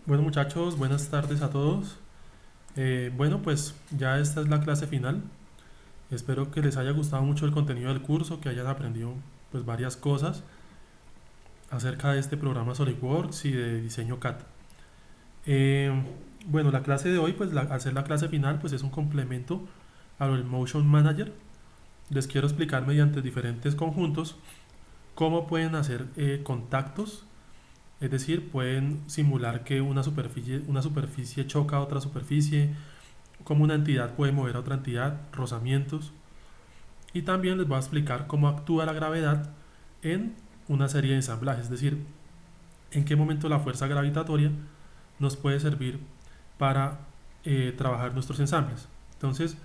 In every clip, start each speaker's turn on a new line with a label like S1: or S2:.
S1: Bueno muchachos, buenas tardes a todos. Bueno, pues ya esta es la clase final. Espero que les haya gustado mucho el contenido del curso, que hayan aprendido pues varias cosas acerca de este programa SolidWorks y de diseño CAD. Eh, bueno, la clase de hoy, pues al ser la clase final, pues es un complemento a lo del Motion Manager. Les quiero explicar mediante diferentes conjuntos cómo pueden hacer contactos. Es decir, pueden simular que una superficie choca a otra superficie, cómo una entidad puede mover a otra entidad, rozamientos. Y también les voy a explicar cómo actúa la gravedad en una serie de ensamblajes, es decir, en qué momento la fuerza gravitatoria nos puede servir para trabajar nuestros ensambles. Entonces,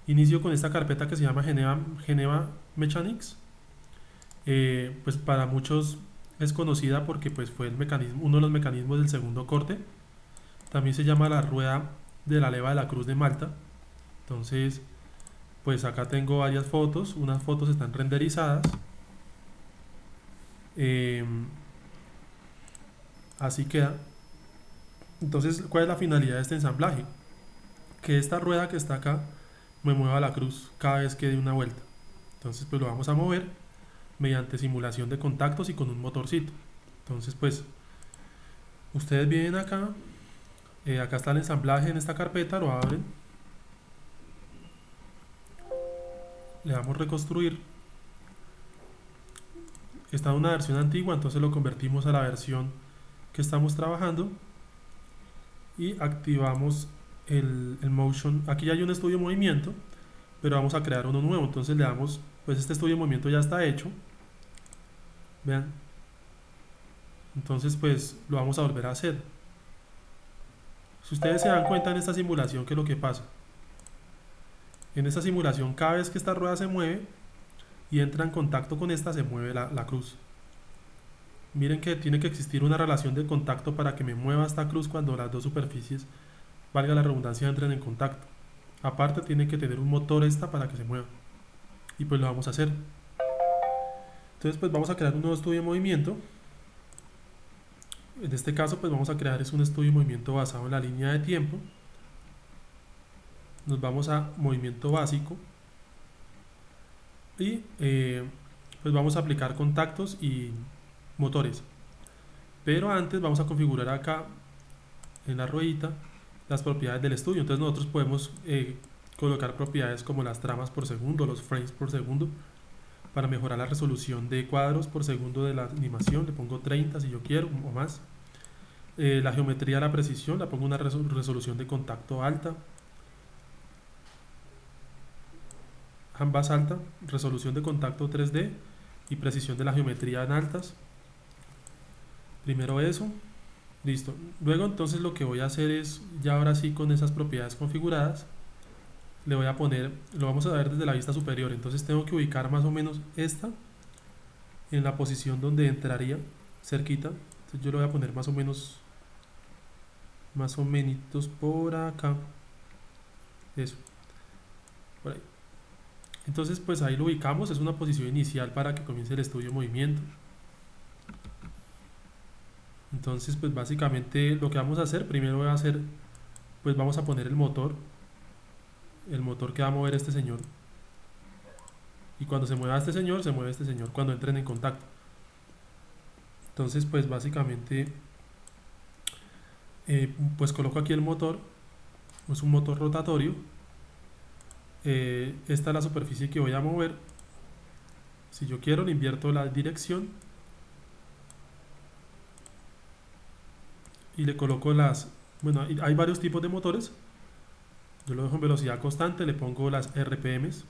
S1: inicio con esta carpeta que se llama Geneva Mechanics. Pues para muchos es conocida porque pues fue uno de los mecanismos del segundo corte. También se llama la rueda de la leva de la Cruz de Malta. Entonces, pues acá tengo varias fotos. Unas fotos están renderizadas. Eh, Así queda. Entonces, ¿cuál es la finalidad de este ensamblaje? Que esta rueda que está acá me mueva la cruz cada vez que dé una vuelta. Entonces, pues lo vamos a mover mediante simulación de contactos y con un motorcito. Entonces, pues ustedes vienen acá. Acá está el ensamblaje en esta carpeta. Lo abren. Le damos reconstruir. Está en una versión antigua, entonces lo convertimos a la versión que estamos trabajando y activamos el motion. Aquí ya hay un estudio de movimiento, pero vamos a crear uno nuevo. Entonces le damos, pues este estudio de movimiento ya está hecho. Vean. Entonces pues lo vamos a volver a hacer. Si ustedes se dan cuenta en esta simulación, ¿qué es lo que pasa? En esta simulación, cada vez que esta rueda se mueve y entra en contacto con esta, se mueve la cruz. Miren que tiene que existir una relación de contacto para que me mueva esta cruz cuando las dos superficies, valga la redundancia, entren en contacto. Aparte tiene que tener un motor esta para que se mueva. Y pues lo vamos a hacer. Entonces pues vamos a crear un nuevo estudio de movimiento. En este caso pues vamos a crear es un estudio de movimiento basado en la línea de tiempo. Nos vamos a movimiento básico. Y pues vamos a aplicar contactos y motores. Pero antes vamos a configurar acá en la ruedita las propiedades del estudio. Entonces nosotros podemos colocar propiedades como las tramas por segundo, los frames por segundo, para mejorar la resolución de cuadros por segundo de la animación. Le pongo 30 si yo quiero o más. La geometría, la precisión, la pongo una resolución de contacto alta. Ambas alta, resolución de contacto 3D y precisión de la geometría en altas. Primero eso, listo. Luego entonces lo que voy a hacer es, ya ahora sí con esas propiedades configuradas, le voy a poner, lo vamos a ver desde la vista superior. Entonces tengo que ubicar más o menos esta en la posición donde entraría, cerquita. Entonces yo lo voy a poner más o menos por acá. Eso, por ahí. Entonces pues ahí lo ubicamos, es una posición inicial para que comience el estudio de movimiento. Entonces pues básicamente lo que vamos a hacer, primero voy a hacer, pues vamos a poner el motor que va a mover este señor. Y cuando se mueva este señor, se mueve este señor cuando entren en contacto. Entonces pues básicamente pues coloco aquí el motor, es un motor rotatorio. Esta es la superficie que voy a mover. Si yo quiero le invierto la dirección y le coloco bueno, hay varios tipos de motores. Yo lo dejo en velocidad constante, le pongo las RPMs,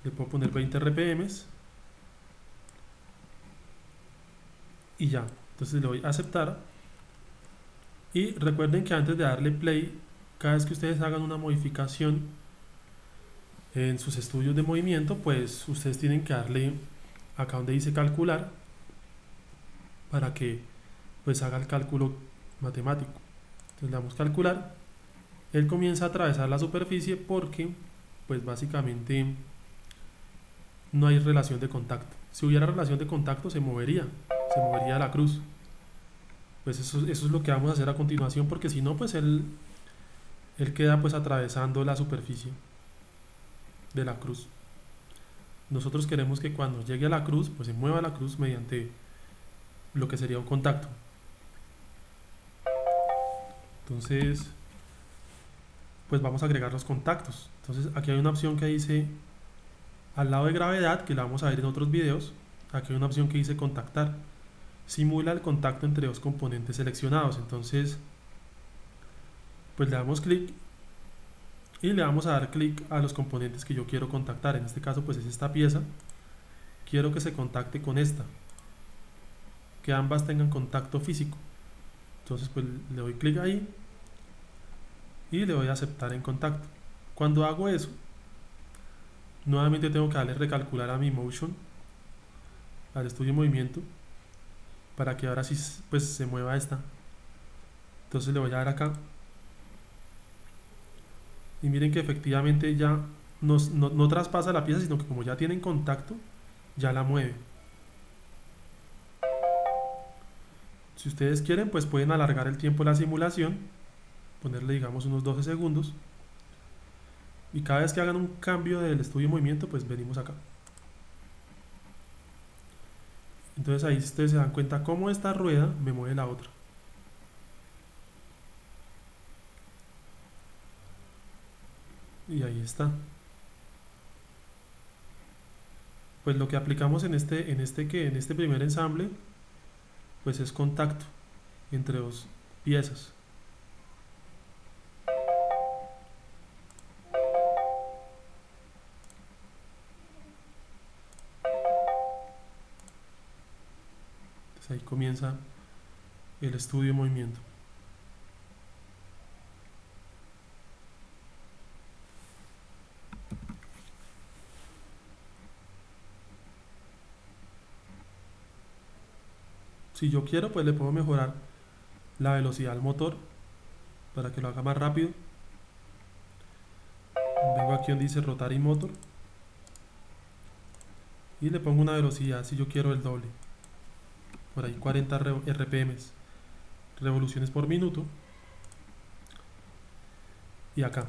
S1: le puedo poner 20 RPMs y ya. Entonces le doy a aceptar. Y recuerden que antes de darle play, cada vez que ustedes hagan una modificación en sus estudios de movimiento, pues ustedes tienen que darle acá donde dice calcular para que pues haga el cálculo matemático. Entonces le damos calcular. Él comienza a atravesar la superficie porque pues básicamente no hay relación de contacto. Si hubiera relación de contacto se movería la cruz. Pues eso es lo que vamos a hacer a continuación, porque si no, pues él queda pues atravesando la superficie de la cruz. Nosotros queremos que cuando llegue a la cruz, pues se mueva la cruz mediante lo que sería un contacto. Entonces, pues vamos a agregar los contactos. Entonces aquí hay una opción que dice al lado de gravedad, que la vamos a ver en otros videos. Aquí hay una opción que dice contactar. Simula el contacto entre dos componentes seleccionados. Entonces, pues le damos clic y le vamos a dar clic a los componentes que yo quiero contactar. En este caso, pues es esta pieza. Quiero que se contacte con esta, que ambas tengan contacto físico. Entonces, pues le doy clic ahí y le doy a aceptar en contacto. Cuando hago eso, nuevamente tengo que darle recalcular a mi motion, al estudio de movimiento, para que ahora sí pues se mueva esta. Entonces le voy a dar acá y miren que efectivamente ya no traspasa la pieza, sino que como ya tienen contacto, ya la mueve. Si ustedes quieren, pues pueden alargar el tiempo de la simulación, ponerle digamos unos 12 segundos, y cada vez que hagan un cambio del estudio de movimiento, pues venimos acá. Entonces ahí ustedes se dan cuenta cómo esta rueda me mueve la otra. Y ahí está. Pues lo que aplicamos en este primer ensamble, pues es contacto entre dos piezas. Entonces ahí comienza el estudio de movimiento. Si yo quiero, pues le puedo mejorar la velocidad al motor para que lo haga más rápido. Vengo aquí donde dice Rotary Motor y le pongo una velocidad, si yo quiero, el doble, por ahí 40 RPM, revoluciones por minuto. Y acá,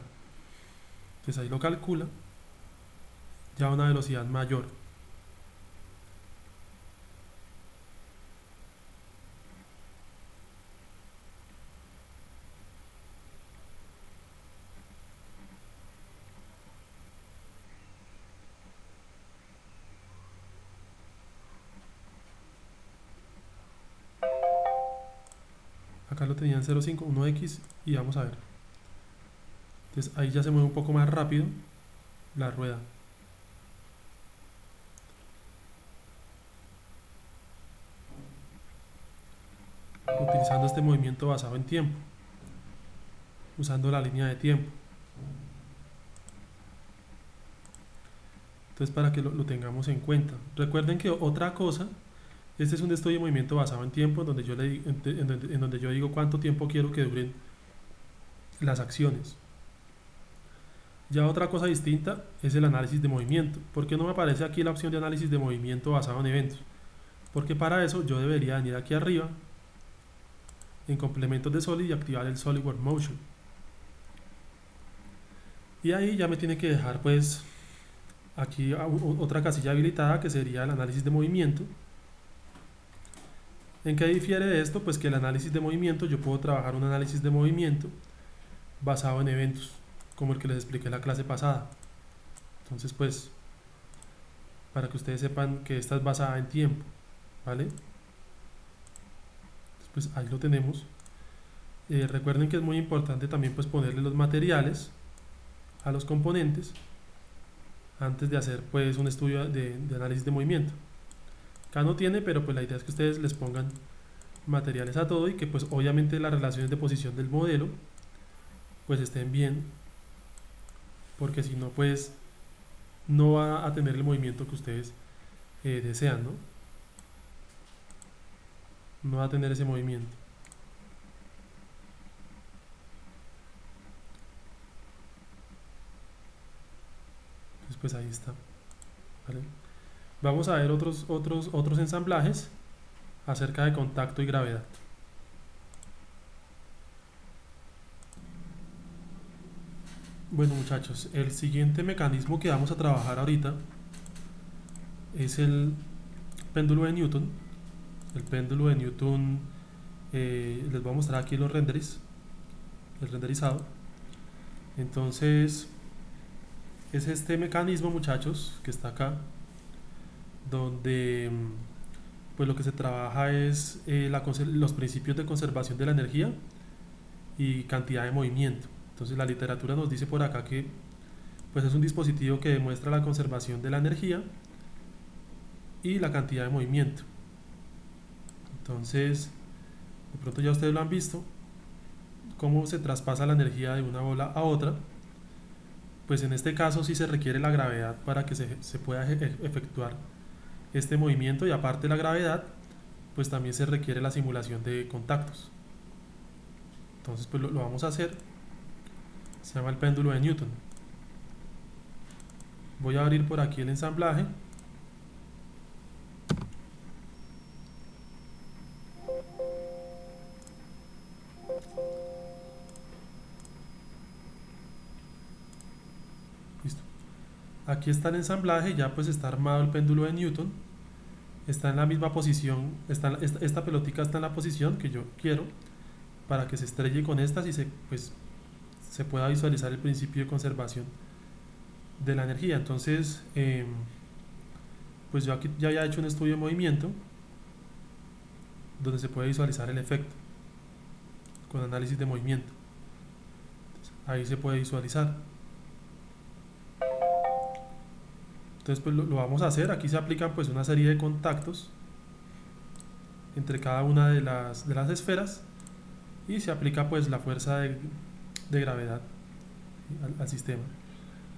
S1: pues ahí lo calcula ya a una velocidad mayor. Acá lo tenían 0,5, 1x y vamos a ver. Entonces ahí ya se mueve un poco más rápido la rueda. Utilizando este movimiento basado en tiempo, usando la línea de tiempo. Entonces para que lo tengamos en cuenta. Recuerden que otra cosa, este es un estudio de movimiento basado en tiempo, donde en donde yo digo cuánto tiempo quiero que duren las acciones. Ya otra cosa distinta es el análisis de movimiento. ¿Por qué no me aparece aquí la opción de análisis de movimiento basado en eventos? Porque para eso yo debería venir aquí arriba en complementos de Solid y activar el SolidWorks Motion. Y ahí ya me tiene que dejar pues aquí otra casilla habilitada, que sería el análisis de movimiento. ¿En qué difiere de esto? Pues que el análisis de movimiento, yo puedo trabajar un análisis de movimiento basado en eventos, como el que les expliqué en la clase pasada. Entonces pues, para que ustedes sepan que esta es basada en tiempo, ¿vale? Pues ahí lo tenemos. Recuerden que es muy importante también pues ponerle los materiales a los componentes antes de hacer pues un estudio de análisis de movimiento. Acá no tiene, pero pues la idea es que ustedes les pongan materiales a todo y que pues obviamente las relaciones de posición del modelo pues estén bien, porque si no pues no va a tener el movimiento que ustedes desean, ¿no? No va a tener ese movimiento. Entonces pues ahí está, ¿vale? Vamos a ver otros ensamblajes acerca de contacto y gravedad. Bueno muchachos, el siguiente mecanismo que vamos a trabajar ahorita es el péndulo de Newton. El péndulo de Newton, les voy a mostrar aquí los el renderizado. Entonces, es este mecanismo, muchachos, que está acá, donde pues lo que se trabaja es los principios de conservación de la energía y cantidad de movimiento. Entonces, la literatura nos dice por acá que pues es un dispositivo que demuestra la conservación de la energía y la cantidad de movimiento. Entonces, de pronto ya ustedes lo han visto, cómo se traspasa la energía de una bola a otra. Pues en este caso sí se requiere la gravedad para que se pueda efectuar este movimiento, y aparte de la gravedad, pues también se requiere la simulación de contactos. Entonces pues lo vamos a hacer. Se llama el péndulo de Newton. Voy a abrir por aquí el ensamblaje. Listo. Aquí está el ensamblaje, ya pues está armado el péndulo de Newton. Está en la misma posición, esta pelotica está en la posición que yo quiero para que se estrelle con estas y se pueda visualizar el principio de conservación de la energía. Entonces, pues yo aquí ya había hecho un estudio de movimiento donde se puede visualizar el efecto con análisis de movimiento. Entonces, ahí se puede visualizar. Entonces pues lo vamos a hacer. Aquí se aplican pues una serie de contactos entre cada una de las esferas, y se aplica pues la fuerza de gravedad al sistema.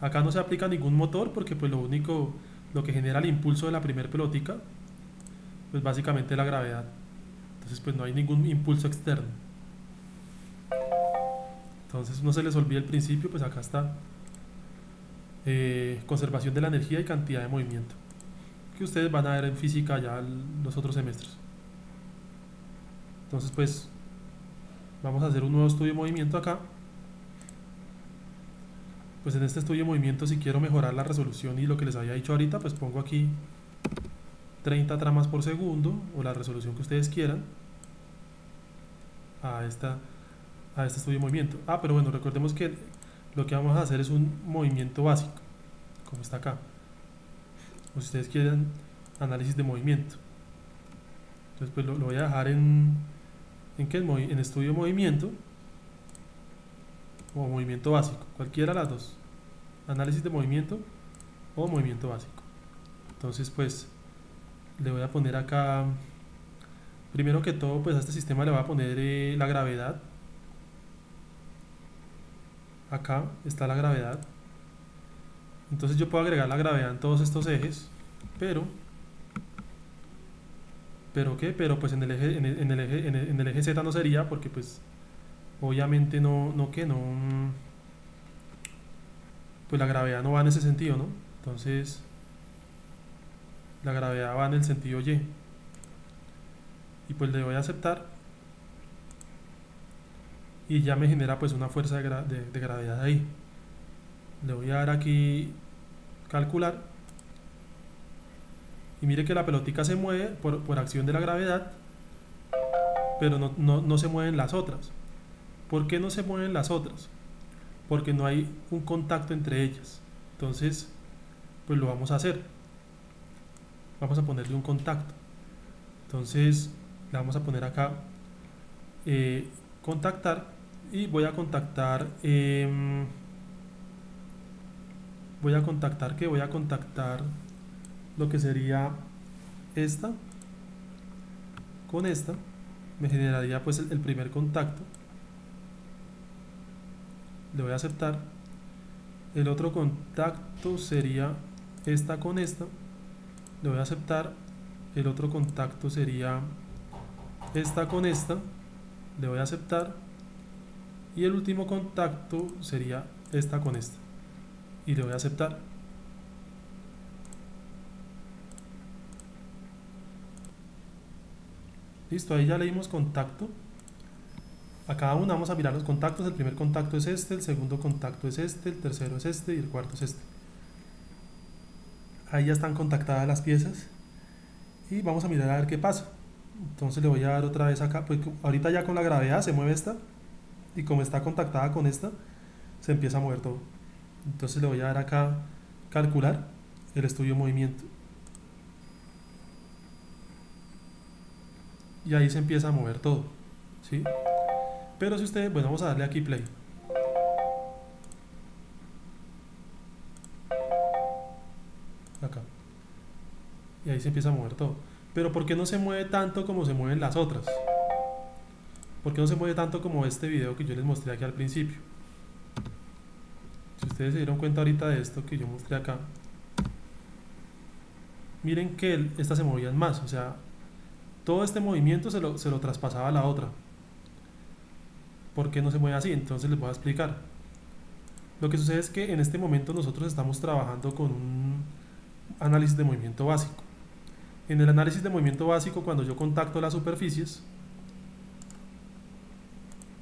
S1: Acá no se aplica ningún motor porque pues lo que genera el impulso de la primer pelotica pues básicamente es la gravedad. Entonces pues no hay ningún impulso externo. Entonces no se les olvide el principio, pues acá está. Conservación de la energía y cantidad de movimiento, que ustedes van a ver en física ya los otros semestres. Entonces pues vamos a hacer un nuevo estudio de movimiento acá. Pues en este estudio de movimiento, si quiero mejorar la resolución y lo que les había dicho ahorita, pues pongo aquí 30 tramas por segundo o la resolución que ustedes quieran a, esta, a este estudio de movimiento. Pero bueno, recordemos que lo que vamos a hacer es un movimiento básico, como está acá. O si ustedes quieren análisis de movimiento. Entonces pues lo voy a dejar en estudio de movimiento o movimiento básico, cualquiera de las dos, análisis de movimiento o movimiento básico. Entonces pues le voy a poner acá, primero que todo pues a este sistema le voy a poner la gravedad. Acá está la gravedad. Entonces yo puedo agregar la gravedad en todos estos ejes, pero ¿qué? Pero pues en el eje Z no sería, porque pues obviamente pues la gravedad no va en ese sentido, ¿no? Entonces la gravedad va en el sentido Y, y pues le voy a aceptar, y ya me genera pues una fuerza de gravedad ahí. Le voy a dar aquí calcular, y mire que la pelotica se mueve por acción de la gravedad, pero no se mueven las otras. ¿Por qué no se mueven las otras? Porque no hay un contacto entre ellas. Entonces pues lo vamos a hacer, vamos a ponerle un contacto. Entonces le vamos a poner acá contactar, y voy a contactar voy a contactar lo que sería esta con esta. Me generaría pues el primer contacto, le voy a aceptar. El otro contacto sería esta con esta, le voy a aceptar. El otro contacto sería esta con esta, le voy a aceptar. Y el último contacto sería esta con esta, y le voy a aceptar. Listo, ahí ya le dimos contacto. A cada una vamos a mirar los contactos. El primer contacto es este, el segundo contacto es este, el tercero es este y el cuarto es este. Ahí ya están contactadas las piezas y vamos a mirar a ver qué pasa. Entonces le voy a dar otra vez acá, pues ahorita ya con la gravedad se mueve esta y como está contactada con esta, se empieza a mover todo. Entonces le voy a dar acá calcular el estudio de movimiento y ahí se empieza a mover todo, ¿sí? Pero si ustedes, bueno, vamos a darle aquí play. Acá. Y ahí se empieza a mover todo. Pero ¿por qué no se mueve tanto como se mueven las otras? ¿Por qué no se mueve tanto como este video que yo les mostré aquí al principio? Si ustedes se dieron cuenta ahorita de esto que yo mostré acá, miren que estas se movían más, o sea, todo este movimiento se lo traspasaba a la otra. ¿Por qué no se mueve así? Entonces les voy a explicar. Lo que sucede es que en este momento nosotros estamos trabajando con un análisis de movimiento básico. En el análisis de movimiento básico, cuando yo contacto las superficies,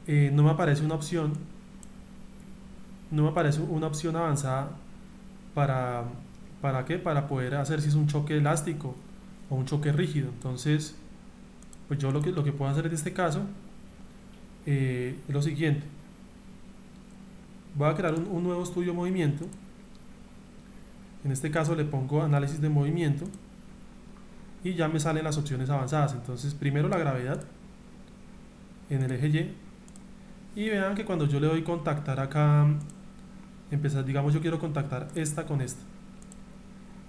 S1: no me aparece una opción, no me aparece una opción avanzada para, ¿para qué? Para poder hacer si es un choque elástico o un choque rígido. Entonces, pues yo lo que puedo hacer en este caso es lo siguiente. Voy a crear un nuevo estudio de movimiento. En este caso le pongo análisis de movimiento y ya me salen las opciones avanzadas. Entonces, primero la gravedad en el eje Y. Y vean que cuando yo le doy contactar acá, empezar, digamos yo quiero contactar esta con esta.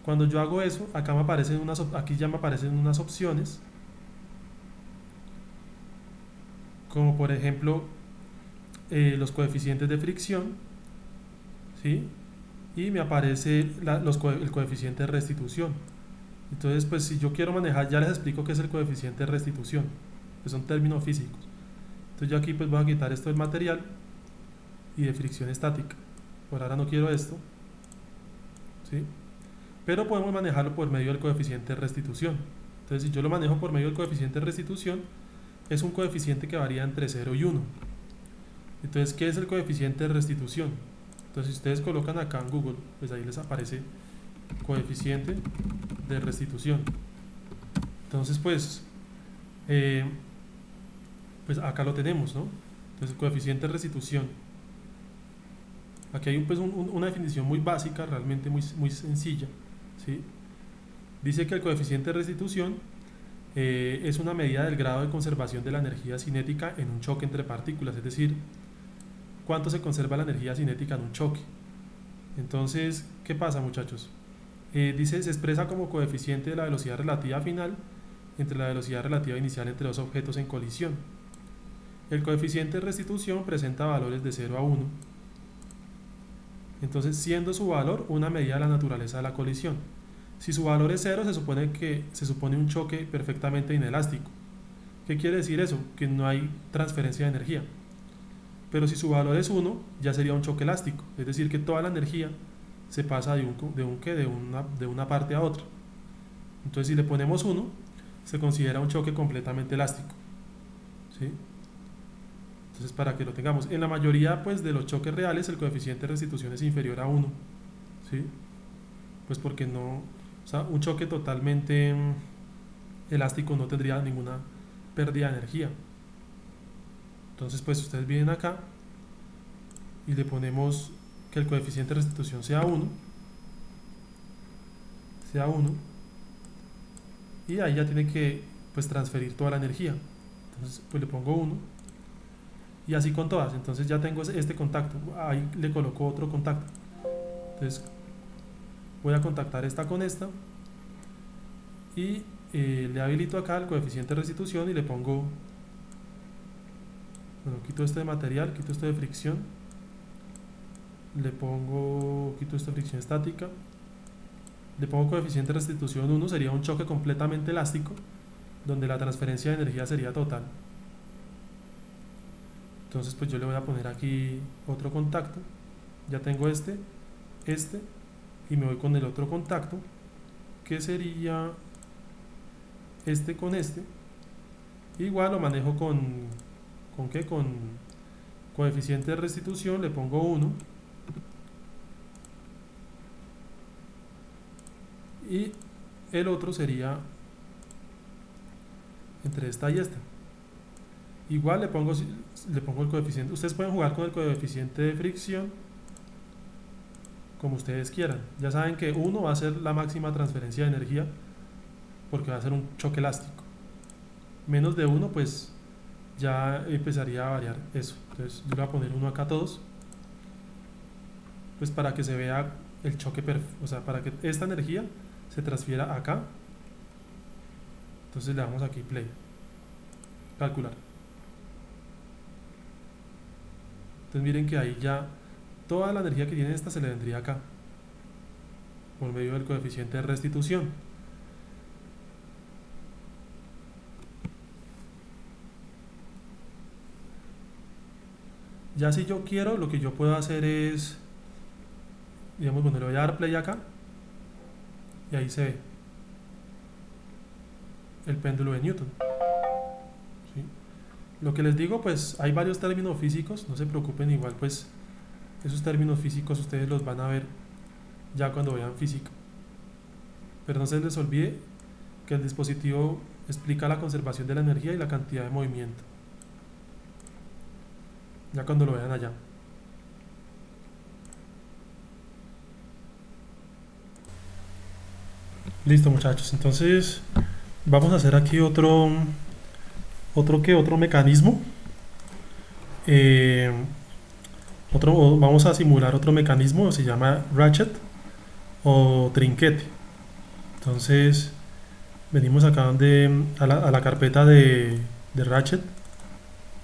S1: Cuando yo hago eso, acá me aparecen aquí ya me aparecen unas opciones, como por ejemplo los coeficientes de fricción, ¿sí? Y me aparece el coeficiente de restitución. Entonces, pues si yo quiero manejar, ya les explico qué es el coeficiente de restitución, que son términos físicos. Entonces yo aquí pues voy a quitar esto del material y de fricción estática. Por ahora no quiero esto, ¿sí? Pero podemos manejarlo por medio del coeficiente de restitución. Entonces si yo lo manejo por medio del coeficiente de restitución, es un coeficiente que varía entre 0 y 1. Entonces, ¿qué es el coeficiente de restitución? Entonces si ustedes colocan acá en Google, pues ahí les aparece coeficiente de restitución. Entonces pues acá lo tenemos, ¿no? Entonces el coeficiente de restitución, aquí hay pues una definición muy básica, realmente muy sencilla, ¿sí? Dice que el coeficiente de restitución es una medida del grado de conservación de la energía cinética en un choque entre partículas, es decir, cuánto se conserva la energía cinética en un choque. Entonces, ¿qué pasa, muchachos? Dice, se expresa como coeficiente de la velocidad relativa final entre la velocidad relativa inicial entre dos objetos en colisión. El coeficiente de restitución presenta valores de 0 a 1. Entonces, siendo su valor una medida de la naturaleza de la colisión. Si su valor es 0, se supone un choque perfectamente inelástico. ¿Qué quiere decir eso? Que no hay transferencia de energía. Pero si su valor es 1, ya sería un choque elástico. Es decir, que toda la energía se pasa de una parte a otra. Entonces, si le ponemos 1, se considera un choque completamente elástico, ¿sí? Entonces, para que lo tengamos, en la mayoría pues de los choques reales el coeficiente de restitución es inferior a 1, ¿sí? Pues porque no, o sea, un choque totalmente elástico no tendría ninguna pérdida de energía. Entonces, pues ustedes vienen acá y le ponemos que el coeficiente de restitución sea 1, y ahí ya tiene que pues transferir toda la energía. Entonces, pues le pongo 1 y así con todas. Entonces ya tengo este contacto, ahí le coloco otro contacto. Entonces voy a contactar esta con esta y le habilito acá el coeficiente de restitución y le pongo, bueno, quito este de material, quito este de fricción, quito esta fricción estática, le pongo coeficiente de restitución 1, sería un choque completamente elástico donde la transferencia de energía sería total. Entonces pues yo le voy a poner aquí otro contacto, ya tengo este y me voy con el otro contacto que sería este con este. Igual lo manejo con ¿con qué? Con coeficiente de restitución le pongo 1 y el otro sería entre esta y esta. Igual le pongo el coeficiente. Ustedes pueden jugar con el coeficiente de fricción como ustedes quieran. Ya saben que 1 va a ser la máxima transferencia de energía porque va a ser un choque elástico. Menos de 1 pues ya empezaría a variar eso. Entonces yo le voy a poner 1 acá a todos, pues para que se vea el choque perfecto, o sea, para que esta energía se transfiera acá. Entonces le damos aquí play, calcular. Entonces miren que ahí ya toda la energía que tiene esta se le vendría acá por medio del coeficiente de restitución. Ya si yo quiero, lo que yo puedo hacer es, digamos, bueno, le voy a dar play acá y ahí se ve el péndulo de Newton, ¿sí? Lo que les digo, pues hay varios términos físicos, no se preocupen, igual pues esos términos físicos ustedes los van a ver ya cuando vean física. Pero no se les olvide que el dispositivo explica la conservación de la energía y la cantidad de movimiento, ya cuando lo vean allá. Listo, muchachos, entonces vamos a hacer aquí otro mecanismo. Vamos a simular otro mecanismo, se llama ratchet o trinquete. Entonces venimos acá a la carpeta de ratchet,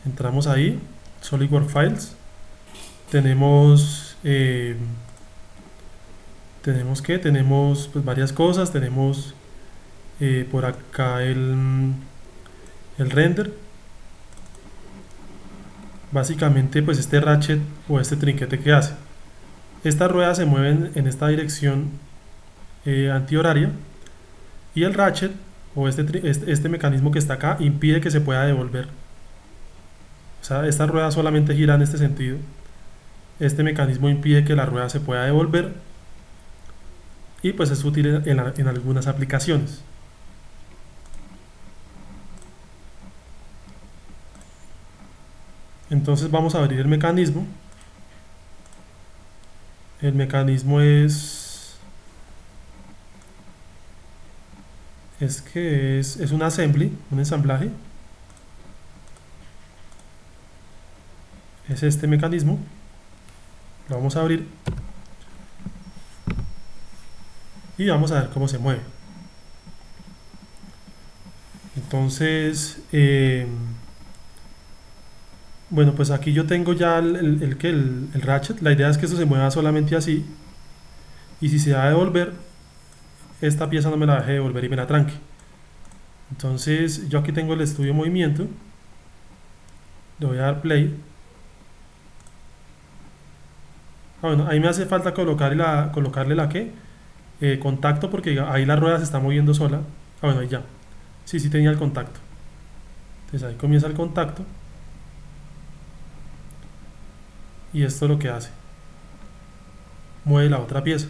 S1: entramos ahí, SolidWorks Files, tenemos tenemos pues varias cosas, tenemos por acá el render. Básicamente pues este ratchet o este trinquete que hace, estas ruedas se mueven en esta dirección antihoraria y el ratchet o este mecanismo que está acá impide que se pueda devolver. O sea, estas ruedas solamente giran en este sentido. Este mecanismo impide que la rueda se pueda devolver y pues es útil en algunas aplicaciones. Entonces vamos a abrir el mecanismo. El mecanismo es un assembly, un ensamblaje. Es este mecanismo. Lo vamos a abrir y vamos a ver cómo se mueve. Entonces bueno, pues aquí yo tengo ya el ratchet. La idea es que esto se mueva solamente así, y si se va a devolver, esta pieza no me la deje devolver y me la tranque. Entonces yo aquí tengo el estudio de movimiento, le voy a dar play. Bueno, ahí me hace falta colocarle la contacto, porque ahí la rueda se está moviendo sola. Bueno, ahí ya, sí tenía el contacto. Entonces ahí comienza el contacto y esto es lo que hace, mueve la otra pieza.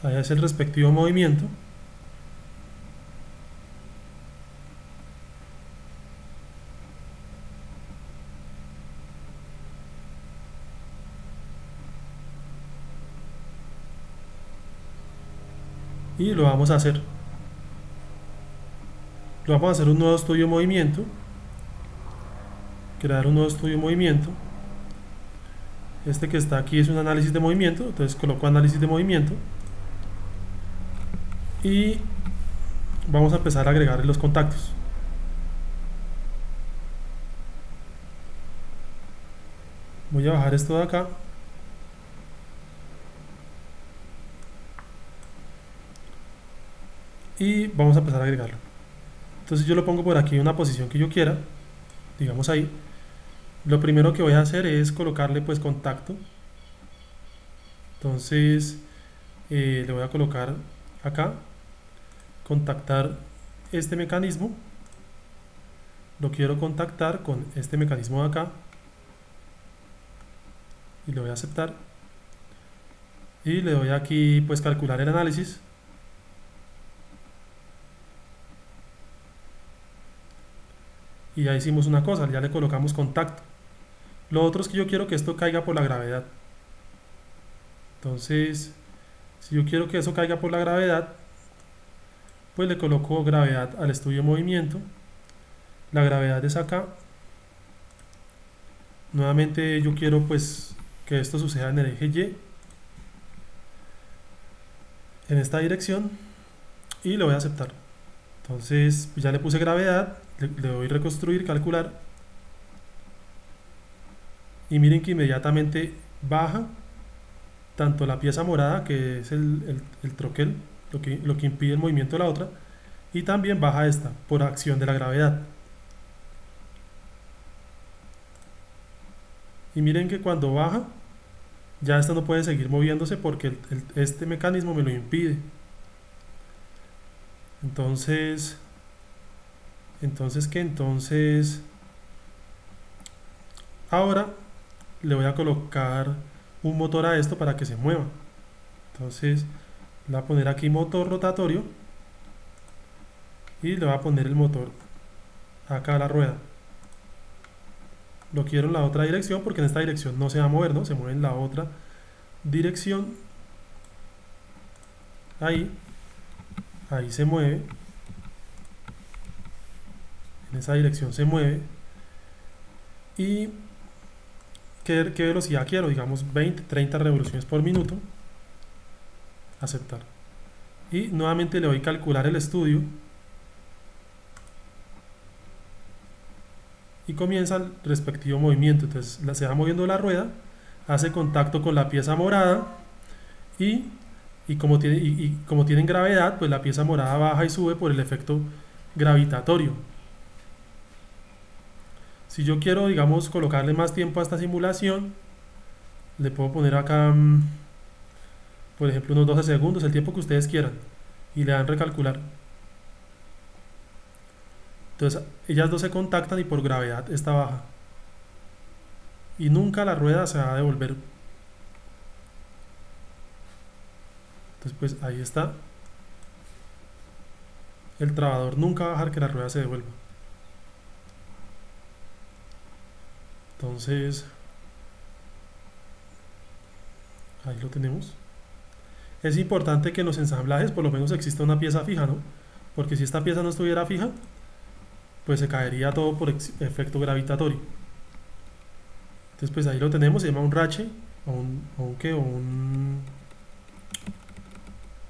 S1: Ahí es el respectivo movimiento. Y lo vamos a hacer. Lo vamos a hacer un nuevo estudio de movimiento. Crear un nuevo estudio de movimiento. Este que está aquí es un análisis de movimiento. Entonces coloco análisis de movimiento. Y vamos a empezar a agregar los contactos. Voy a bajar esto de acá. Y vamos a empezar a agregarlo. Entonces yo lo pongo por aquí en una posición que yo quiera, digamos ahí. Lo primero que voy a hacer es colocarle pues contacto. Entonces le voy a colocar acá, contactar este mecanismo. Lo quiero contactar con este mecanismo de acá y le voy a aceptar. Y le doy aquí pues calcular el análisis. Y ya hicimos una cosa, ya le colocamos contacto. Lo otro es que yo quiero que esto caiga por la gravedad. Entonces, si yo quiero que eso caiga por la gravedad, pues le coloco gravedad al estudio de movimiento. La gravedad es acá. Nuevamente yo quiero pues que esto suceda en el eje Y, en esta dirección, y le voy a aceptar. Entonces pues ya le puse gravedad, le doy reconstruir, calcular, y miren que inmediatamente baja tanto la pieza morada, que es el troquel, lo que impide el movimiento de la otra, y también baja esta por acción de la gravedad. Y miren que cuando baja, ya esta no puede seguir moviéndose porque este mecanismo me lo impide. Entonces, entonces ahora le voy a colocar un motor a esto para que se mueva. Entonces le voy a poner aquí motor rotatorio y le voy a poner el motor acá a la rueda. Lo quiero en la otra dirección porque en esta dirección no se va a mover, ¿no? Se mueve en la otra dirección. Ahí se mueve. En esa dirección se mueve. Y ¿qué velocidad quiero? Digamos 20, 30 revoluciones por minuto. Aceptar. Y nuevamente le voy a calcular el estudio. Y comienza el respectivo movimiento. Entonces se va moviendo la rueda, hace contacto con la pieza morada y como tienen gravedad, pues la pieza morada baja y sube por el efecto gravitatorio. Si yo quiero, digamos, colocarle más tiempo a esta simulación, le puedo poner acá, por ejemplo, unos 12 segundos, el tiempo que ustedes quieran, y le dan recalcular. Entonces, ellas dos se contactan y por gravedad está baja. Y nunca la rueda se va a devolver. Entonces, pues ahí está. El trabador nunca va a dejar que la rueda se devuelva. Entonces, ahí lo tenemos. Es importante que en los ensamblajes por lo menos exista una pieza fija, ¿no? Porque si esta pieza no estuviera fija, pues se caería todo por efecto gravitatorio. Entonces pues ahí lo tenemos, se llama un rache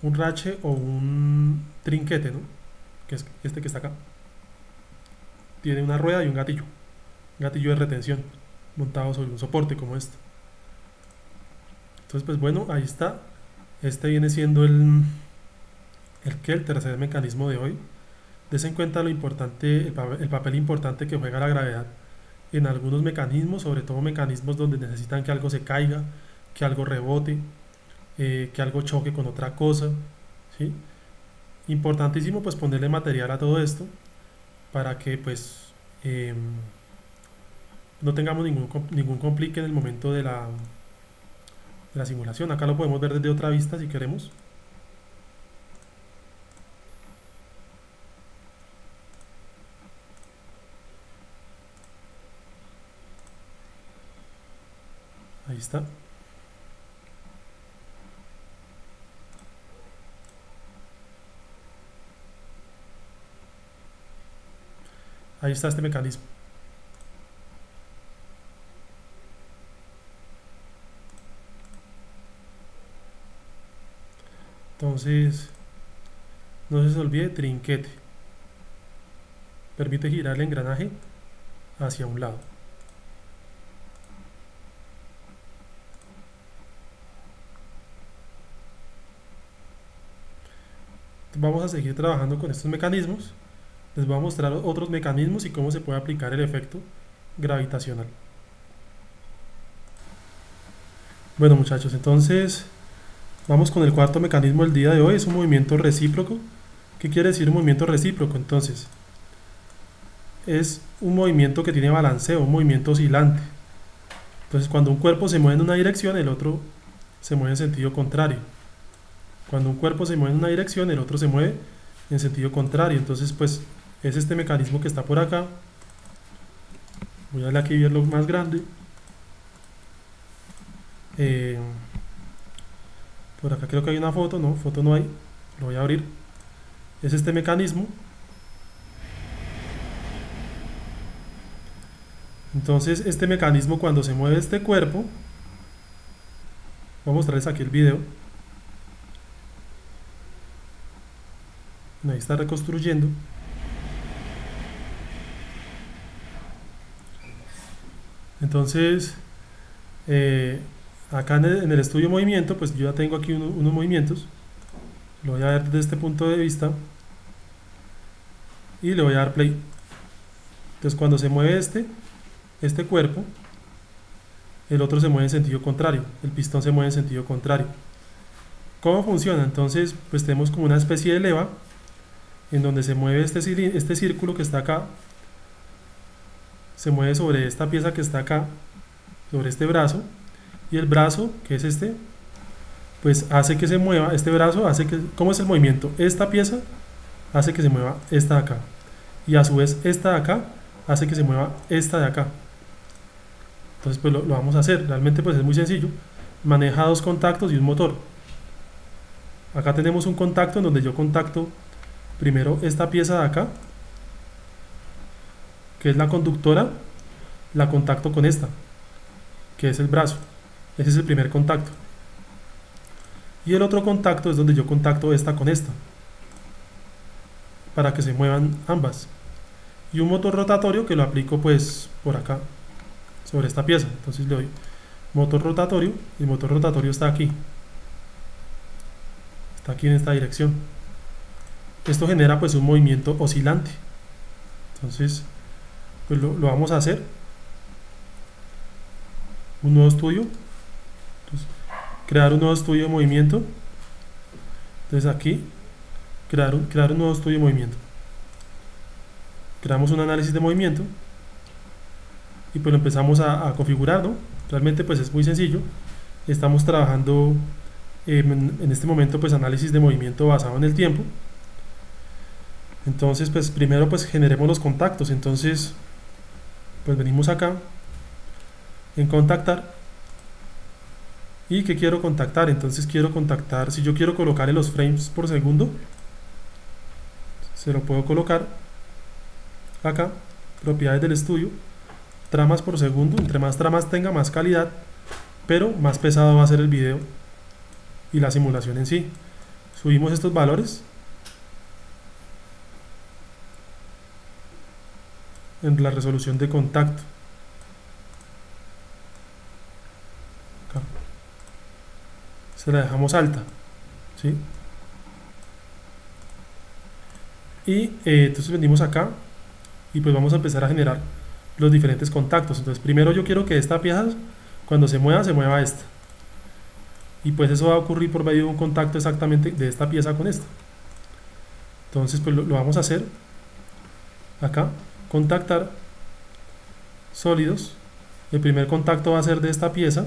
S1: un rache o un trinquete, ¿no? Que es este que está acá. Tiene una rueda y un gatillo de retención montado sobre un soporte como este. Entonces pues bueno, ahí está. Este viene siendo el tercer mecanismo de hoy. Desen en cuenta lo importante, el papel importante que juega la gravedad en algunos mecanismos, sobre todo mecanismos donde necesitan que algo se caiga, que algo rebote, que algo choque con otra cosa, ¿sí? Importantísimo pues ponerle material a todo esto para que pues no tengamos ningún complique en el momento de la simulación. Acá lo podemos ver desde otra vista si queremos. Ahí está. Ahí está este mecanismo. Entonces, no se olvide trinquete. Permite girar el engranaje hacia un lado. Vamos a seguir trabajando con estos mecanismos. Les voy a mostrar otros mecanismos y cómo se puede aplicar el efecto gravitacional. Bueno muchachos, entonces vamos con el cuarto mecanismo del día de hoy. Es un movimiento recíproco. ¿Qué quiere decir un movimiento recíproco? Entonces, es un movimiento que tiene balanceo, un movimiento oscilante. Entonces, cuando un cuerpo se mueve en una dirección, el otro se mueve en sentido contrario. Cuando un cuerpo se mueve en una dirección, el otro se mueve en sentido contrario. Entonces, pues, es este mecanismo que está por acá. Voy a darle aquí verlo más grande. Por acá creo que hay una foto, no, foto no hay. Lo voy a abrir. Es este mecanismo. Entonces, este mecanismo, cuando se mueve este cuerpo, voy a mostrarles aquí el video. Ahí está reconstruyendo. Entonces, acá en el estudio movimiento, pues yo ya tengo aquí unos movimientos. Lo voy a ver desde este punto de vista y le voy a dar play. Entonces, cuando se mueve este cuerpo, el otro se mueve en sentido contrario, el pistón se mueve en sentido contrario. ¿Cómo funciona? Entonces, pues tenemos como una especie de leva en donde se mueve este círculo que está acá, se mueve sobre esta pieza que está acá, sobre este brazo, y el brazo, que es este, pues hace que se mueva, este brazo hace que, ¿cómo es el movimiento? Esta pieza hace que se mueva esta de acá, y a su vez esta de acá hace que se mueva esta de acá. Entonces pues lo vamos a hacer, realmente pues es muy sencillo, maneja dos contactos y un motor. Acá tenemos un contacto en donde yo contacto primero esta pieza de acá, que es la conductora, la contacto con esta, que es el brazo. Ese es el primer contacto. Y el otro contacto es donde yo contacto esta con esta, para que se muevan ambas. Y un motor rotatorio que lo aplico pues por acá, sobre esta pieza. Entonces le doy motor rotatorio, y el motor rotatorio está aquí. Está aquí en esta dirección. Esto genera pues un movimiento oscilante. Entonces pues lo vamos a hacer. Un nuevo estudio. Entonces, crear un nuevo estudio de movimiento. Entonces aquí, crear un nuevo estudio de movimiento. Creamos un análisis de movimiento y pues lo empezamos a configurar, ¿no? Realmente pues es muy sencillo. Estamos trabajando en este momento pues análisis de movimiento basado en el tiempo. Entonces pues primero pues generemos los contactos. Entonces pues venimos acá en contactar. ¿Y qué quiero contactar? Entonces quiero contactar, si yo quiero colocarle los frames por segundo, se lo puedo colocar acá, propiedades del estudio, tramas por segundo. Entre más tramas tenga, más calidad, pero más pesado va a ser el video y la simulación en sí. Subimos estos valores en la resolución de contacto. Acá. Se la dejamos alta, ¿sí? Y entonces venimos acá y pues vamos a empezar a generar los diferentes contactos. Entonces primero yo quiero que esta pieza, cuando se mueva esta, y pues eso va a ocurrir por medio de un contacto exactamente de esta pieza con esta. Entonces pues lo vamos a hacer acá, contactar sólidos. El primer contacto va a ser de esta pieza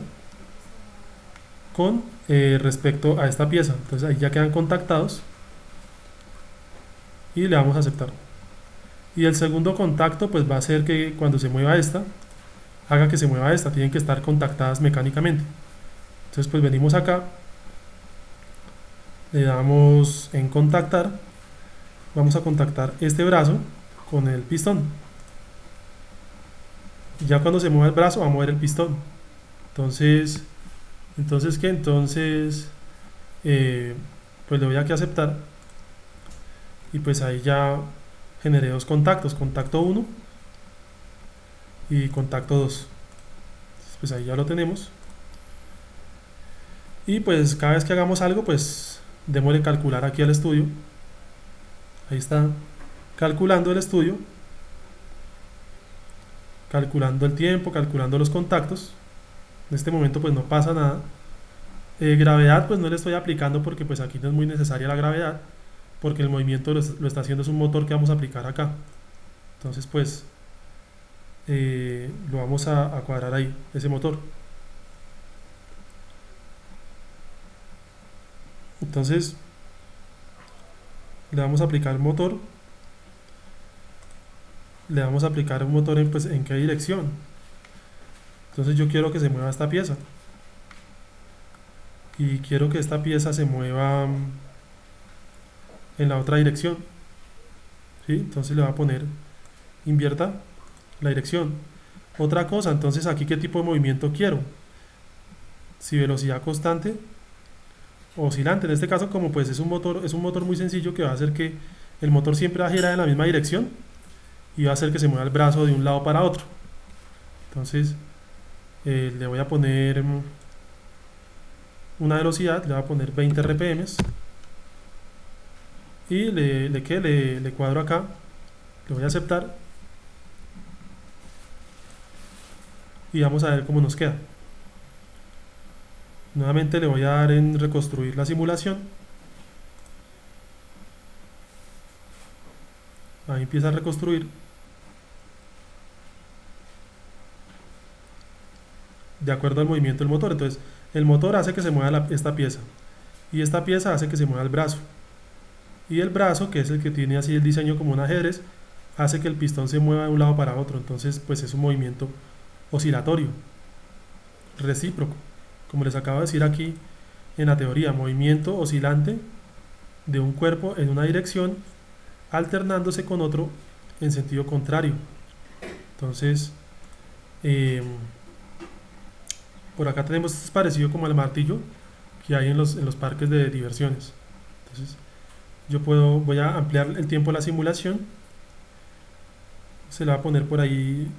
S1: con respecto a esta pieza. Entonces ahí ya quedan contactados y le vamos a aceptar. Y el segundo contacto pues va a ser que cuando se mueva esta, haga que se mueva esta. Tienen que estar contactadas mecánicamente. Entonces pues venimos acá, le damos en contactar, vamos a contactar este brazo con el pistón. Y ya cuando se mueva el brazo va a mover el pistón. Entonces ¿qué? Entonces pues le voy a que aceptar, y pues ahí ya generé dos contactos, contacto 1 y contacto 2. Pues ahí ya lo tenemos. Y pues cada vez que hagamos algo, pues démosle calcular aquí al estudio. Ahí está calculando el estudio, calculando el tiempo, calculando los contactos. En este momento pues no pasa nada, Gravedad pues no le estoy aplicando porque pues aquí no es muy necesaria la gravedad, porque el movimiento lo está haciendo es un motor que vamos a aplicar acá. Entonces pues lo vamos a cuadrar ahí, ese motor. Entonces le vamos a aplicar motor, le vamos a aplicar un motor pues, ¿en qué dirección? Entonces yo quiero que se mueva esta pieza y quiero que esta pieza se mueva en la otra dirección, ¿sí? Entonces le voy a poner invierta la dirección. Otra cosa, entonces aquí qué tipo de movimiento quiero, si velocidad constante o oscilante. En este caso, como pues es un motor muy sencillo que va a hacer que el motor siempre va a girar en la misma dirección y va a hacer que se mueva el brazo de un lado para otro. Entonces le voy a poner una velocidad, le voy a poner 20 RPM y le cuadro acá, le voy a aceptar y vamos a ver cómo nos queda. Nuevamente le voy a dar en reconstruir la simulación. Ahí empieza a reconstruir. De acuerdo al movimiento del motor. Entonces, el motor hace que se mueva esta pieza. Y esta pieza hace que se mueva el brazo. Y el brazo, que es el que tiene así el diseño como un ajedrez, hace que el pistón se mueva de un lado para otro. Entonces, pues es un movimiento oscilatorio, recíproco. Como les acabo de decir aquí en la teoría, movimiento oscilante de un cuerpo en una dirección alternándose con otro en sentido contrario. Entonces, por acá tenemos, esto es parecido como al martillo que hay en los parques de diversiones. Entonces, voy a ampliar el tiempo de la simulación. Se le va a poner por ahí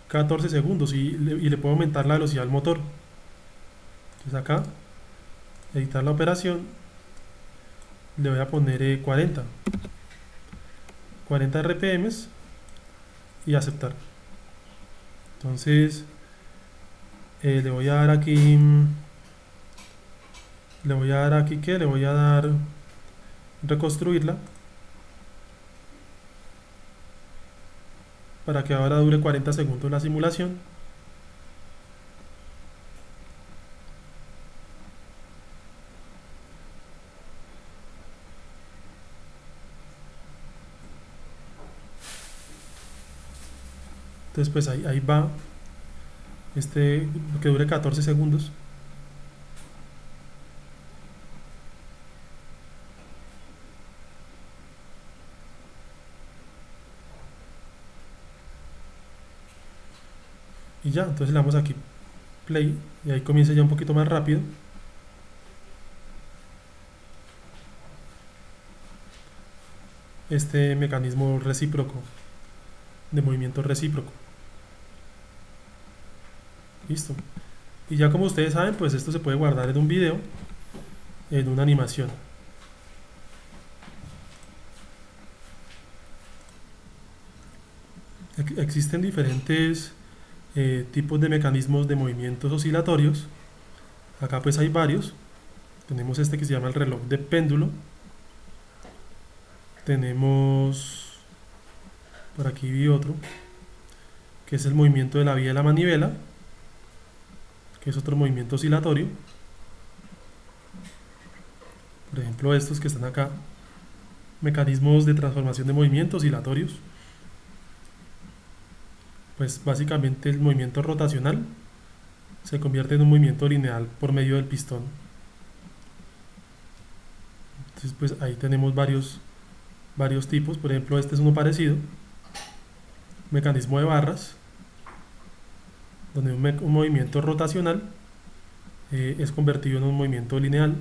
S1: 14 segundos y le puedo aumentar la velocidad al motor. Entonces acá, editar la operación, le voy a poner 40 RPM y aceptar. Entonces le voy a dar aquí, ¿qué? Le voy a dar reconstruirla para que ahora dure 40 segundos la simulación. Entonces pues ahí va, que dure 14 segundos. Y ya, entonces le damos aquí play y ahí comienza ya un poquito más rápido. Este mecanismo recíproco, de movimiento recíproco. Listo. Y ya como ustedes saben, pues esto se puede guardar en un video, en una animación. Existen diferentes tipos de mecanismos de movimientos oscilatorios. Acá pues hay varios. Tenemos este que se llama el reloj de péndulo. Tenemos, por aquí vi otro, que es el movimiento de la vía de la manivela, que es otro movimiento oscilatorio. Por ejemplo, estos que están acá, mecanismos de transformación de movimientos oscilatorios. Pues básicamente el movimiento rotacional se convierte en un movimiento lineal por medio del pistón. Entonces pues ahí tenemos varios tipos. Por ejemplo, este es uno parecido, mecanismo de barras, donde un movimiento rotacional es convertido en un movimiento lineal.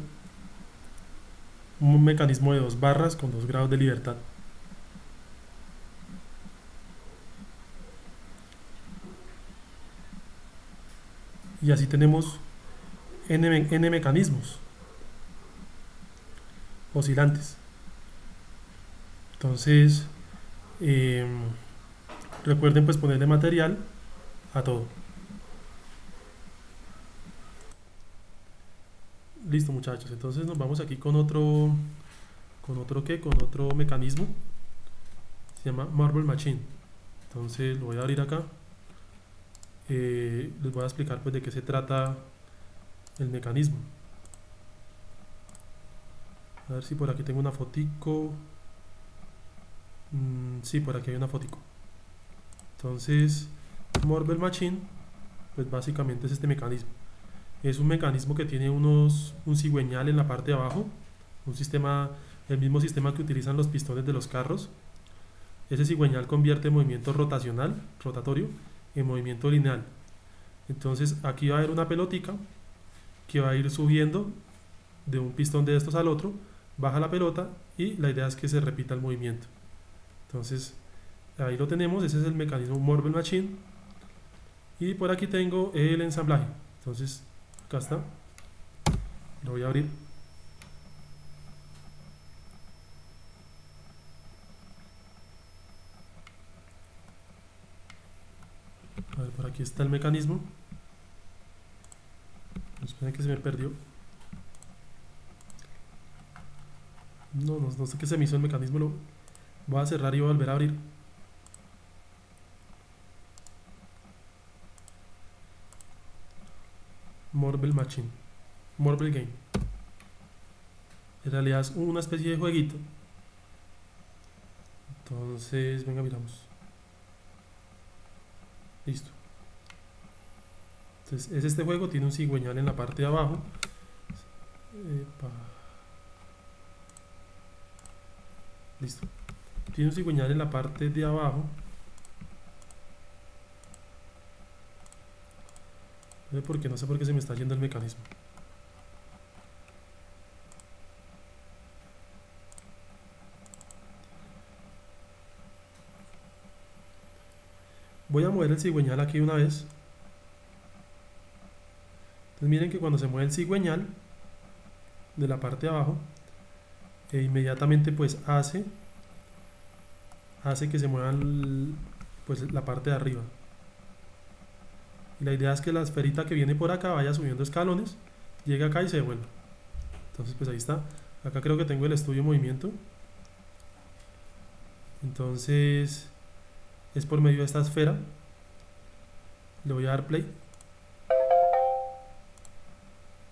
S1: Un mecanismo de 2 barras con 2 grados de libertad. Y así tenemos n mecanismos oscilantes. Entonces recuerden pues ponerle material a todo. Listo, muchachos, entonces nos vamos aquí con otro mecanismo. Se llama Marble Machine. Entonces lo voy a abrir acá. Les voy a explicar pues de qué se trata el mecanismo. A ver si por aquí tengo una fotico. Sí, por aquí hay una fotico. Entonces, Marble Machine, pues básicamente es este mecanismo. Es un mecanismo que tiene un cigüeñal en la parte de abajo, un sistema, el mismo sistema que utilizan los pistones de los carros. Ese cigüeñal convierte movimiento rotatorio, en movimiento lineal. Entonces aquí va a haber una pelotica que va a ir subiendo de un pistón de estos al otro, baja la pelota y la idea es que se repita el movimiento. Entonces ahí lo tenemos, ese es el mecanismo Marble Machine. Y por aquí tengo el ensamblaje. Entonces acá está, lo voy a abrir. A ver, por aquí está el mecanismo. Esperen que se me perdió. No sé qué se me hizo el mecanismo. Lo voy a cerrar y voy a volver a abrir. Marble Machine. Marble Game. En realidad es una especie de jueguito. Entonces, venga, miramos. Listo. Entonces, es este juego, tiene un cigüeñal en la parte de abajo. Epa. Listo. Tiene un cigüeñal en la parte de abajo. Porque no sé por qué se me está yendo el mecanismo. Voy a mover el cigüeñal aquí una vez. Entonces miren que cuando se mueve el cigüeñal de la parte de abajo, inmediatamente pues hace que se mueva pues la parte de arriba. Y la idea es que la esferita que viene por acá vaya subiendo escalones, llegue acá y se devuelva. Entonces pues ahí está. Acá creo que tengo el estudio de movimiento. Entonces es por medio de esta esfera. Le voy a dar play.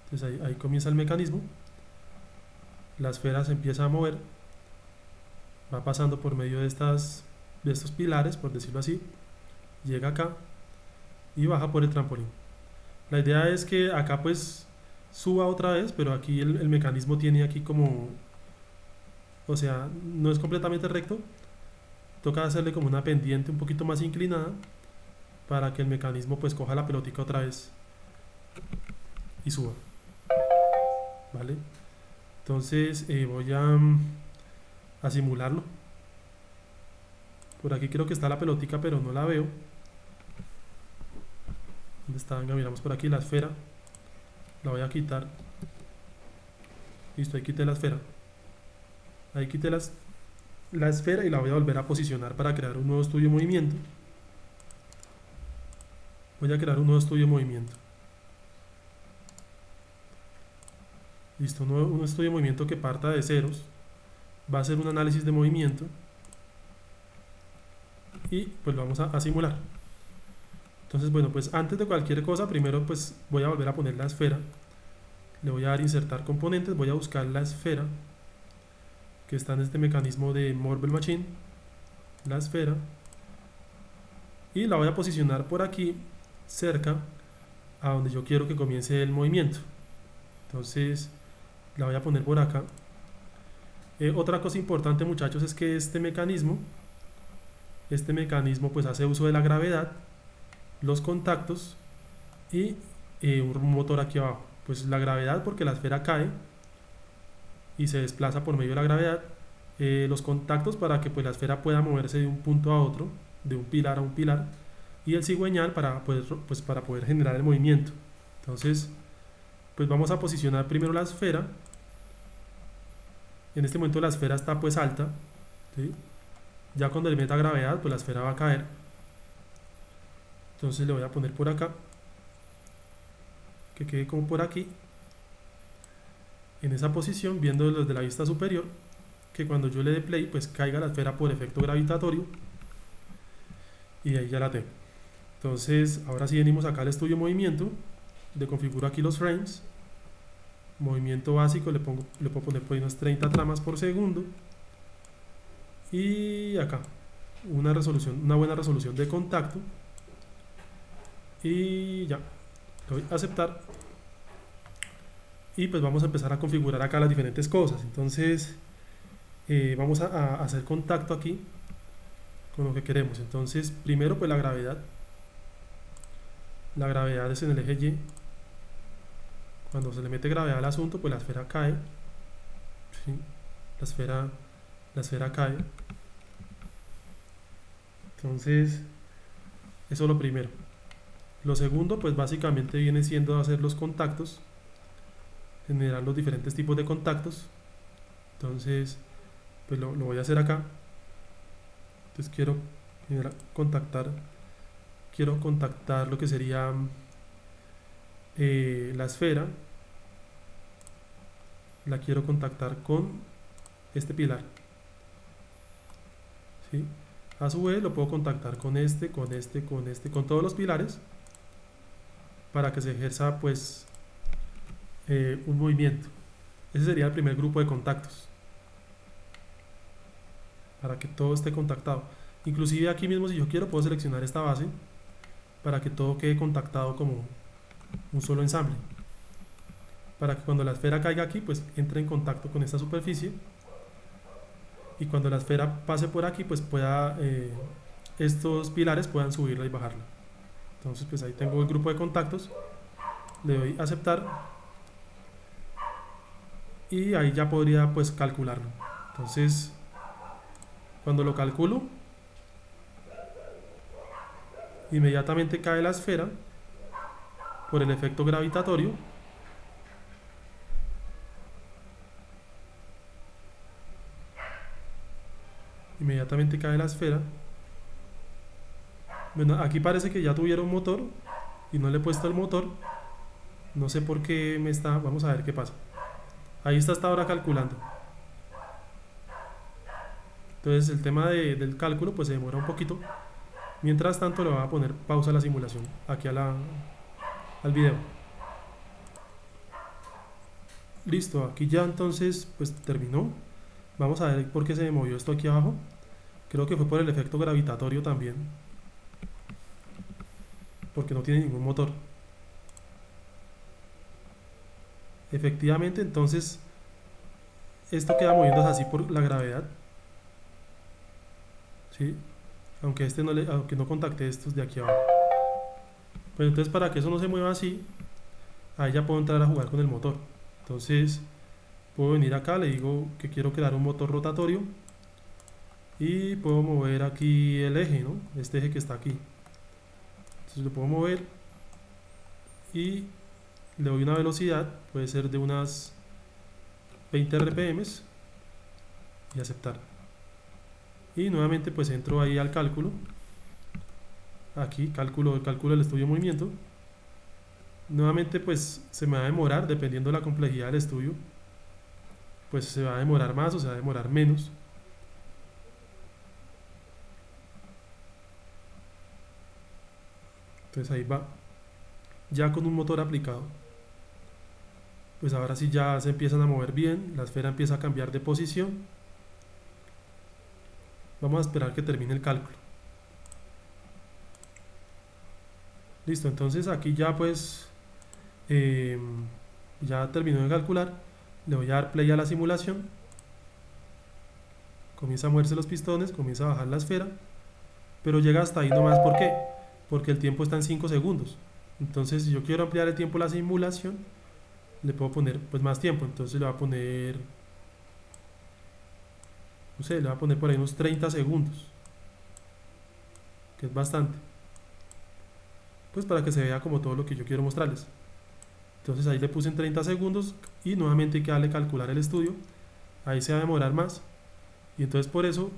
S1: Entonces ahí comienza el mecanismo. La esfera se empieza a mover. Va pasando por medio de estos pilares, por decirlo así. Llega acá y baja por el trampolín. La idea es que acá pues suba otra vez, pero aquí el mecanismo tiene aquí como, o sea, no es completamente recto. Toca hacerle como una pendiente un poquito más inclinada para que el mecanismo pues coja la pelotica otra vez y suba. ¿Vale? Entonces voy a simularlo. Por aquí creo que está la pelotica, pero no la veo. ¿Dónde está? Venga, miramos por aquí la esfera. La voy a quitar. Listo, ahí quité la esfera. Ahí quité la esfera y la voy a volver a posicionar para crear un nuevo estudio de movimiento. Voy a crear un nuevo estudio de movimiento. Listo, un estudio de movimiento que parta de ceros. Va a ser un análisis de movimiento. Y pues lo vamos a simular. Entonces, bueno, pues antes de cualquier cosa, primero pues voy a volver a poner la esfera. Le voy a dar insertar componentes, voy a buscar la esfera que está en este mecanismo de Marble Machine, la esfera, y la voy a posicionar por aquí cerca a donde yo quiero que comience el movimiento. Entonces la voy a poner por acá. Otra cosa importante, muchachos, es que este mecanismo pues hace uso de la gravedad, los contactos y un motor aquí abajo. Pues la gravedad porque la esfera cae y se desplaza por medio de la gravedad. Los contactos para que pues la esfera pueda moverse de un punto a otro, de un pilar a un pilar, y el cigüeñal para poder generar el movimiento. Entonces pues vamos a posicionar primero la esfera. En este momento la esfera está pues alta, ¿sí? Ya cuando le meta gravedad pues la esfera va a caer. Entonces le voy a poner por acá, que quede como por aquí. en esa posición, viendo desde la vista superior, que cuando yo le dé play, pues caiga la esfera por efecto gravitatorio, y ahí ya la tengo. Entonces, ahora sí venimos acá al estudio movimiento, le configuro aquí los frames, movimiento básico, le puedo poner por ahí unos 30 tramas por segundo, y acá una buena resolución de contacto, y ya, le doy a aceptar, y pues vamos a empezar a configurar acá las diferentes cosas. Entonces vamos a hacer contacto aquí con lo que queremos. Entonces primero pues la gravedad es en el eje Y. Cuando se le mete gravedad al asunto, pues la esfera cae, ¿sí? la esfera cae. Entonces eso es lo primero. Lo segundo pues básicamente viene siendo hacer los contactos, generar los diferentes tipos de contactos. Entonces pues lo voy a hacer acá. Entonces quiero contactar lo que sería la esfera, la quiero contactar con este pilar, ¿sí? A su vez lo puedo contactar con con todos los pilares, para que se ejerza pues un movimiento. Ese sería el primer grupo de contactos, para que todo esté contactado. Inclusive aquí mismo, si yo quiero, puedo seleccionar esta base para que todo quede contactado como un solo ensamble, para que cuando la esfera caiga aquí pues entre en contacto con esta superficie, y cuando la esfera pase por aquí pues estos pilares puedan subirla y bajarla. Entonces pues ahí tengo el grupo de contactos, le doy a aceptar, y ahí ya podría pues calcularlo. Entonces cuando lo calculo, inmediatamente cae la esfera por el efecto gravitatorio, inmediatamente cae la esfera. Bueno, aquí parece que ya tuviera un motor y no le he puesto el motor, no sé por qué vamos a ver qué pasa. Ahí está hasta ahora calculando. Entonces el tema del cálculo pues se demora un poquito. Mientras tanto le voy a poner pausa a la simulación aquí al video. Listo, aquí ya entonces pues terminó. Vamos a ver por qué se movió esto aquí abajo. Creo que fue por el efecto gravitatorio también, porque no tiene ningún motor. Efectivamente, entonces esto queda moviéndose así por la gravedad, ¿sí? Aunque aunque no contacte estos de aquí abajo. Pues entonces, para que eso no se mueva así, ahí ya puedo entrar a jugar con el motor. Entonces puedo venir acá, le digo que quiero crear un motor rotatorio, y puedo mover aquí el eje, ¿no? Este eje que está aquí. Entonces lo puedo mover y le doy una velocidad, puede ser de unas 20 rpm, y aceptar. Y nuevamente pues entro ahí al cálculo, aquí calculo el estudio de movimiento. Nuevamente pues se me va a demorar, dependiendo de la complejidad del estudio, pues se va a demorar más o se va a demorar menos. Entonces ahí va, ya con un motor aplicado, pues ahora sí ya se empiezan a mover bien, la esfera empieza a cambiar de posición. Vamos a esperar que termine el cálculo. Listo, entonces aquí ya pues ya terminó de calcular. Le voy a dar play a la simulación. Comienza a moverse los pistones, comienza a bajar la esfera, pero llega hasta ahí nomás. ¿Por qué? Porque el tiempo está en 5 segundos. Entonces si yo quiero ampliar el tiempo de la simulación, le puedo poner pues más tiempo. Entonces le voy a poner, no sé, le voy a poner por ahí unos 30 segundos, que es bastante, pues para que se vea como todo lo que yo quiero mostrarles. Entonces ahí le puse en 30 segundos, y nuevamente hay que darle calcular el estudio. Ahí se va a demorar más, y entonces por eso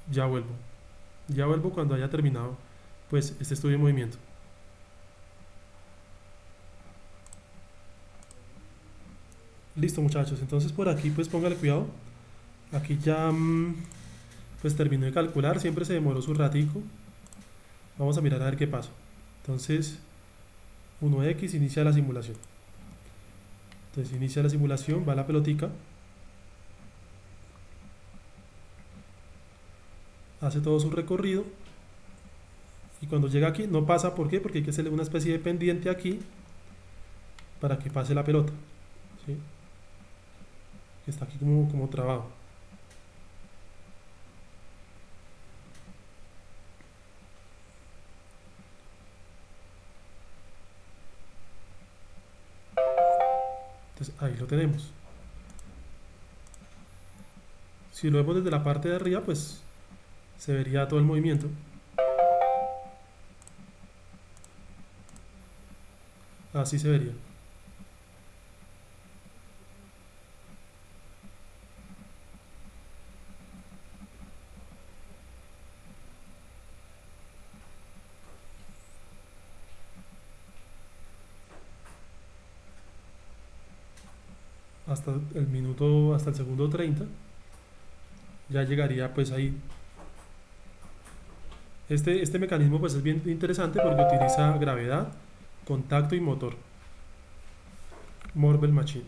S1: ya vuelvo cuando haya terminado pues este estudio de movimiento. Listo, muchachos, entonces por aquí pues póngale cuidado. Aquí ya pues terminó de calcular, siempre se demoró su ratico. Vamos a mirar a ver qué pasa. Entonces 1x inicia la simulación. Entonces inicia la simulación, va la pelotica, hace todo su recorrido y cuando llega aquí no pasa. ¿Por qué? Porque hay que hacerle una especie de pendiente aquí para que pase la pelota, ¿sí? Que está aquí como trabado. Entonces ahí lo tenemos. Si lo vemos desde la parte de arriba, pues se vería todo el movimiento. Así se vería. Hasta el minuto, hasta el segundo 30 ya llegaría pues ahí. Este mecanismo pues es bien interesante porque utiliza gravedad, contacto y motor. Morbel Machine.